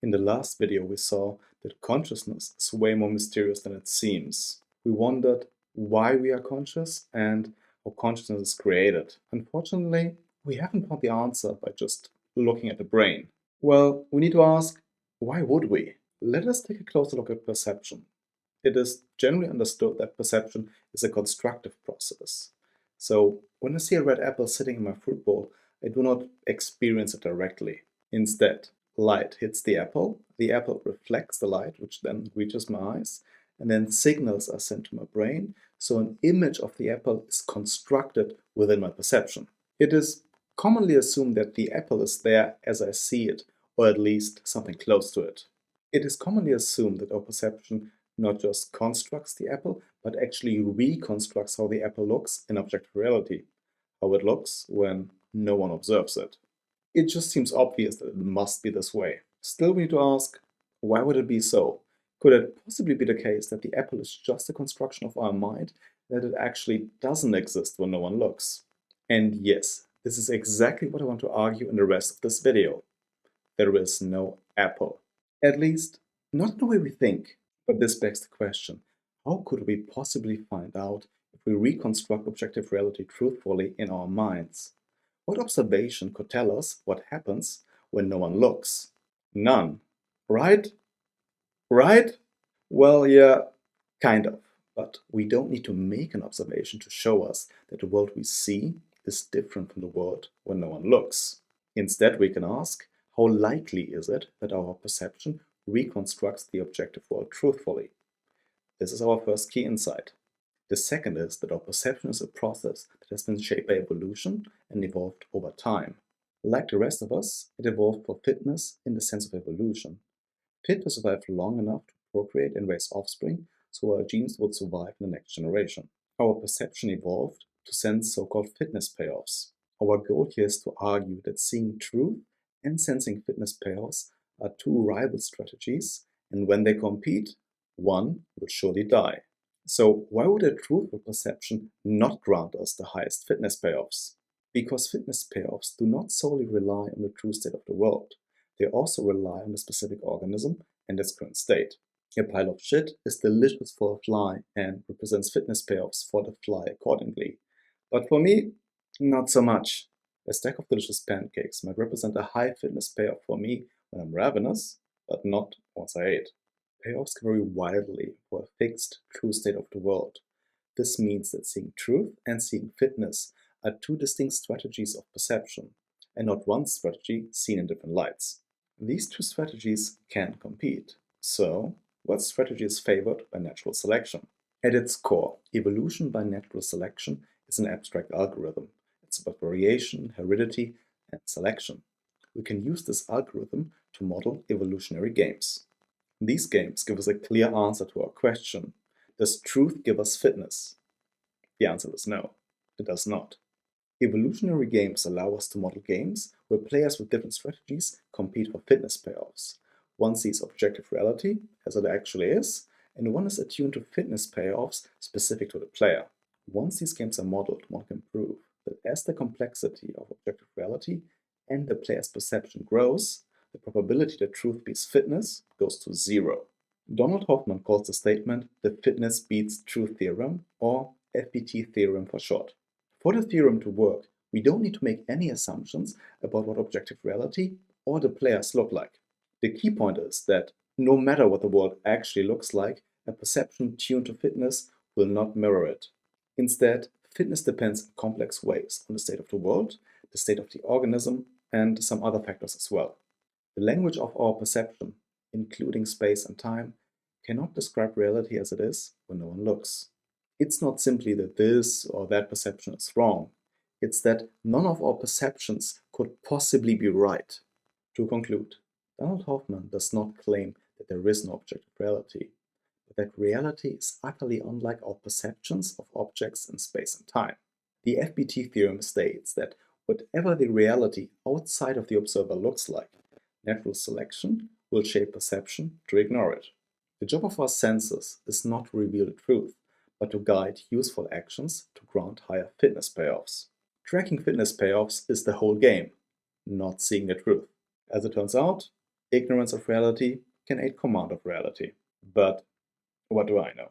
In the last video, we saw that consciousness is way more mysterious than it seems. We wondered why we are conscious and how consciousness is created. Unfortunately, we haven't found the answer by just looking at the brain. Well, we need to ask, why would we? Let us take a closer look at perception. It is generally understood that perception is a constructive process. So, when I see a red apple sitting in my fruit bowl, I do not experience it directly. Instead, light hits the apple reflects the light, which then reaches my eyes, and then signals are sent to my brain, so an image of the apple is constructed within my perception. It is commonly assumed that the apple is there as I see it, or at least something close to it. It is commonly assumed that our perception not just constructs the apple, but actually reconstructs how the apple looks in objective reality, how it looks when no one observes it. It just seems obvious that it must be this way. Still, we need to ask, why would it be so? Could it possibly be the case that the apple is just a construction of our mind, that it actually doesn't exist when no one looks? And yes, this is exactly what I want to argue in the rest of this video. There is no apple. At least, not in the way we think. But this begs the question, how could we possibly find out if we reconstruct objective reality truthfully in our minds? What observation could tell us what happens when no one looks? None. Right? Right? Well, yeah, kind of. But we don't need to make an observation to show us that the world we see is different from the world when no one looks. Instead, we can ask, how likely is it that our perception reconstructs the objective world truthfully? This is our first key insight. The second is that our perception is a process that has been shaped by evolution and evolved over time. Like the rest of us, it evolved for fitness in the sense of evolution. Fit to survive long enough to procreate and raise offspring so our genes would survive in the next generation. Our perception evolved to sense so-called fitness payoffs. Our goal here is to argue that seeing truth and sensing fitness payoffs are two rival strategies, and when they compete, one will surely die. So why would a truthful perception not grant us the highest fitness payoffs? Because fitness payoffs do not solely rely on the true state of the world. They also rely on the specific organism and its current state. A pile of shit is delicious for a fly and represents fitness payoffs for the fly accordingly. But for me, not so much. A stack of delicious pancakes might represent a high fitness payoff for me when I'm ravenous, but not once I ate. Payoffs can vary wildly for a fixed, true state of the world. This means that seeing truth and seeing fitness are two distinct strategies of perception, and not one strategy seen in different lights. These two strategies can compete. So, what strategy is favored by natural selection? At its core, evolution by natural selection is an abstract algorithm. It's about variation, heredity, and selection. We can use this algorithm to model evolutionary games. These games give us a clear answer to our question, does truth give us fitness? The answer is no, it does not. Evolutionary games allow us to model games where players with different strategies compete for fitness payoffs. One sees objective reality, as it actually is, and one is attuned to fitness payoffs specific to the player. Once these games are modeled, one can prove that as the complexity of objective reality and the player's perception grows, the probability that truth beats fitness goes to zero. Donald Hoffman calls the statement the fitness beats truth theorem, or FBT theorem for short. For the theorem to work, we don't need to make any assumptions about what objective reality or the players look like. The key point is that no matter what the world actually looks like, a perception tuned to fitness will not mirror it. Instead, fitness depends in complex ways on the state of the world, the state of the organism, and some other factors as well. The language of our perception, including space and time, cannot describe reality as it is when no one looks. It's not simply that this or that perception is wrong. It's that none of our perceptions could possibly be right. To conclude, Donald Hoffman does not claim that there is no objective reality, but that reality is utterly unlike our perceptions of objects in space and time. The FBT theorem states that whatever the reality outside of the observer looks like, natural selection will shape perception to ignore it. The job of our senses is not to reveal the truth, but to guide useful actions to grant higher fitness payoffs. Tracking fitness payoffs is the whole game, not seeing the truth. As it turns out, Ignorance of reality can aid command of reality. But what do I know?